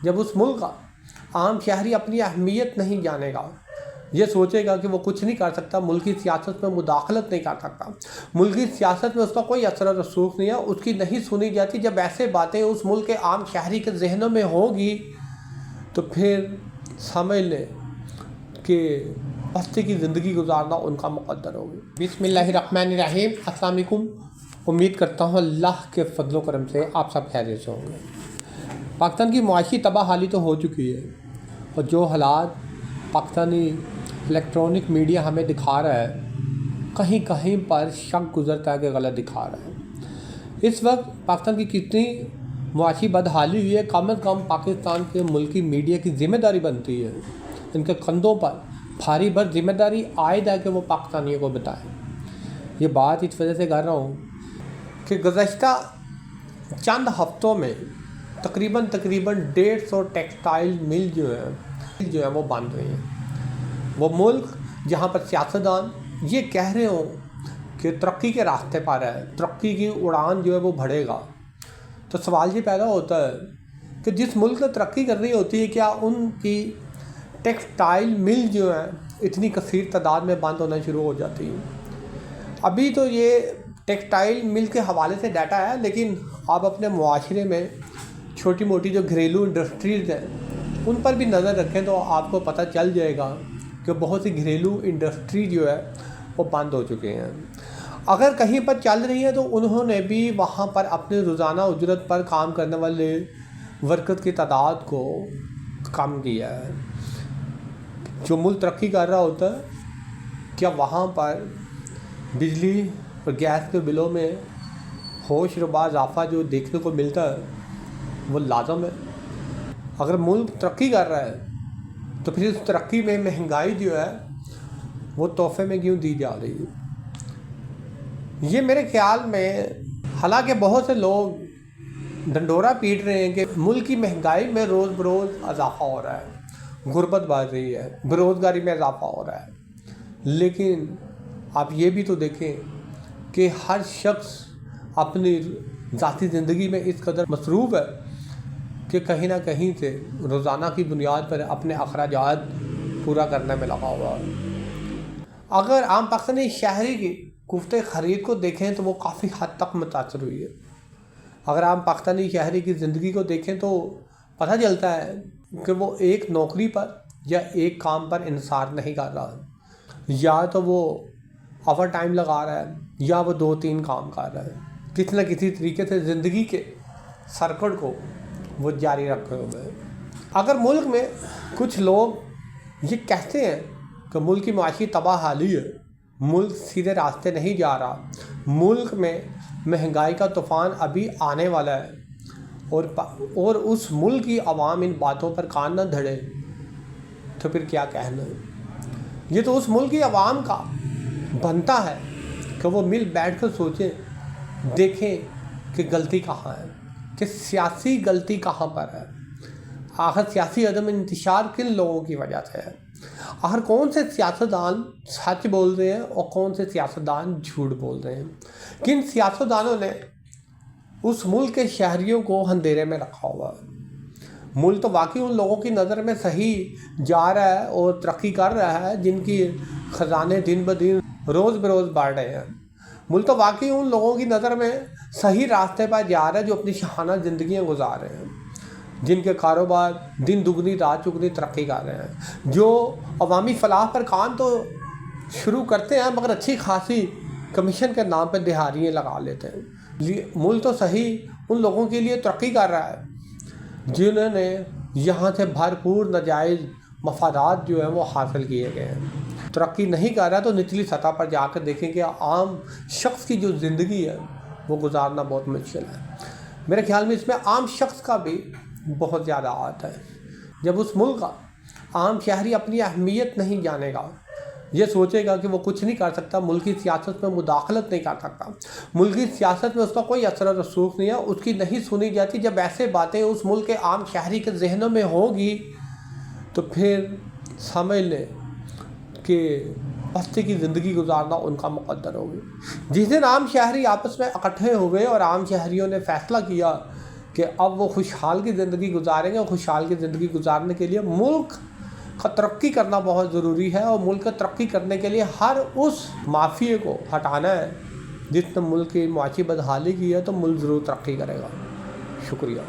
جب اس ملک کا عام شہری اپنی اہمیت نہیں جانے گا، یہ سوچے گا کہ وہ کچھ نہیں کر سکتا، ملکی سیاست میں مداخلت نہیں کر سکتا، ملکی سیاست میں اس کا کوئی اثر و رسوخ نہیں ہے، اس کی نہیں سنی جاتی، جب ایسے باتیں اس ملک کے عام شہری کے ذہنوں میں ہوگی تو پھر سمجھ لیں کہ پستی کی زندگی گزارنا ان کا مقدر ہوگی۔ بسم اللہ الرحمن الرحیم۔ السلام علیکم۔ امید کرتا ہوں اللہ کے فضل و کرم سے آپ سب خیریت سے ہوں گے۔ پاکستان کی معاشی تباہ حالی تو ہو چکی ہے، اور جو حالات پاکستانی الیکٹرانک میڈیا ہمیں دکھا رہا ہے، کہیں کہیں پر شک گزرتا ہے کہ غلط دکھا رہا ہے۔ اس وقت پاکستان کی کتنی معاشی بدحالی ہوئی ہے، کم از کم پاکستان کے ملکی میڈیا کی ذمہ داری بنتی ہے، ان کے کندھوں پر بھاری بھر ذمہ داری عائد ہے کہ وہ پاکستانیوں کو بتائیں۔ یہ بات اس وجہ سے کر رہا ہوں کہ گزشتہ چند ہفتوں میں تقریباً 150 ٹیکسٹائل مل جو ہے وہ بند ہوئی ہیں۔ وہ ملک جہاں پر سیاستدان یہ کہہ رہے ہوں کہ ترقی کے راستے پر ہے، ترقی کی اڑان جو ہے وہ بڑھے گا، تو سوال یہ پیدا ہوتا ہے کہ جس ملک نے ترقی کرنی ہوتی ہے، کیا ان کی ٹیکسٹائل مل جو ہیں اتنی کثیر تعداد میں بند ہونا شروع ہو جاتی ہیں؟ ابھی تو یہ ٹیکسٹائل مل کے حوالے سے ڈیٹا ہے، لیکن آپ اپنے معاشرے میں چھوٹی موٹی جو گھریلو انڈسٹریز ہیں ان پر بھی نظر رکھیں تو آپ کو پتہ چل جائے گا کہ بہت سی گھریلو انڈسٹری جو ہے وہ بند ہو چکے ہیں۔ اگر کہیں پر چل رہی ہیں تو انہوں نے بھی وہاں پر اپنے روزانہ اجرت پر کام کرنے والے ورکر کی تعداد کو کم کیا ہے۔ جو ملک ترقی کر رہا ہوتا ہے، کیا وہاں پر بجلی اور گیس کے بلوں میں ہوش ربا اضافہ جو دیکھنے کو ملتا ہے وہ لازم ہے؟ اگر ملک ترقی کر رہا ہے تو پھر اس ترقی میں مہنگائی جو ہے وہ تحفے میں کیوں دی جا رہی ہے؟ یہ میرے خیال میں، حالانکہ بہت سے لوگ ڈنڈورا پیٹ رہے ہیں کہ ملک کی مہنگائی میں روز بروز اضافہ ہو رہا ہے، غربت بڑھ رہی ہے، بے روزگاری میں اضافہ ہو رہا ہے، لیکن آپ یہ بھی تو دیکھیں کہ ہر شخص اپنی ذاتی زندگی میں اس قدر مصروف ہے کہ کہیں نہ کہیں سے روزانہ کی بنیاد پر اپنے اخراجات پورا کرنے میں لگا ہوا ہے۔ اگر عام پاکستانی شہری کی گفت خرید کو دیکھیں تو وہ کافی حد تک متاثر ہوئی ہے۔ اگر عام پاکستانی شہری کی زندگی کو دیکھیں تو پتہ چلتا ہے کہ وہ ایک نوکری پر یا ایک کام پر انحصار نہیں کر رہا، یا تو وہ اوور ٹائم لگا رہا ہے یا وہ 2-3 کام کر رہا ہے، کسی نہ کسی طریقے سے زندگی کے سرکٹ کو وہ جاری رکھے ہوئے ہیں۔ اگر ملک میں کچھ لوگ یہ کہتے ہیں کہ ملک کی معاشی تباہ حالی ہے، ملک سیدھے راستے نہیں جا رہا، ملک میں مہنگائی کا طوفان ابھی آنے والا ہے، اور اس ملک کی عوام ان باتوں پر کان نہ دھڑے، تو پھر کیا کہنا ہے؟ یہ تو اس ملک کی عوام کا بنتا ہے کہ وہ مل بیٹھ کر سوچیں، دیکھیں کہ غلطی کہاں ہے، کہ سیاسی غلطی کہاں پر ہے، آخر سیاسی عدم انتشار کن لوگوں کی وجہ سے ہے، آخر کون سے سیاستدان سچ بول رہے ہیں اور کون سے سیاستدان جھوٹ بول رہے ہیں، کن سیاستدانوں نے اس ملک کے شہریوں کو اندھیرے میں رکھا ہوا ہے۔ ملک تو واقعی ان لوگوں کی نظر میں صحیح جا رہا ہے اور ترقی کر رہا ہے جن کی خزانے دن بدن روز بروز بڑھ رہے ہیں۔ ملک تو واقعی ان لوگوں کی نظر میں صحیح راستے پر جا رہا ہے جو اپنی شاہانہ زندگیاں گزار رہے ہیں، جن کے کاروبار دن دگنی رات چگنی ترقی کر رہے ہیں، جو عوامی فلاح پر کام تو شروع کرتے ہیں مگر اچھی خاصی کمیشن کے نام پہ دہاڑیاں لگا لیتے ہیں۔ ملک تو صحیح ان لوگوں کے لیے ترقی کر رہا ہے جنہوں نے یہاں سے بھرپور ناجائز مفادات جو ہیں وہ حاصل کیے گئے ہیں۔ ترقی نہیں کر رہا تو نچلی سطح پر جا کر دیکھیں کہ عام شخص کی جو زندگی ہے وہ گزارنا بہت مشکل ہے۔ میرے خیال میں اس میں عام شخص کا بھی بہت زیادہ ہاتھ ہے۔ جب اس ملک کا عام شہری اپنی اہمیت نہیں جانے گا، یہ سوچے گا کہ وہ کچھ نہیں کر سکتا، ملکی سیاست میں مداخلت نہیں کر سکتا، ملکی سیاست میں اس کا کوئی اثر و رسوخ نہیں ہے، اس کی نہیں سنی جاتی، جب ایسے باتیں اس ملک کے عام شہری کے ذہنوں میں ہوگی تو پھر سمجھ لیں کہ پستی کی زندگی گزارنا ان کا مقدر ہوگی۔ جس دن عام شہری آپس میں اکٹھے ہوئے اور عام شہریوں نے فیصلہ کیا کہ اب وہ خوشحال کی زندگی گزاریں گے، اور خوشحال کی زندگی گزارنے کے لیے ملک کا ترقی کرنا بہت ضروری ہے، اور ملک کا ترقی کرنے کے لیے ہر اس مافیے کو ہٹانا ہے جس نے ملک کی معاشی بدحالی کی ہے، تو ملک ضرور ترقی کرے گا۔ شکریہ۔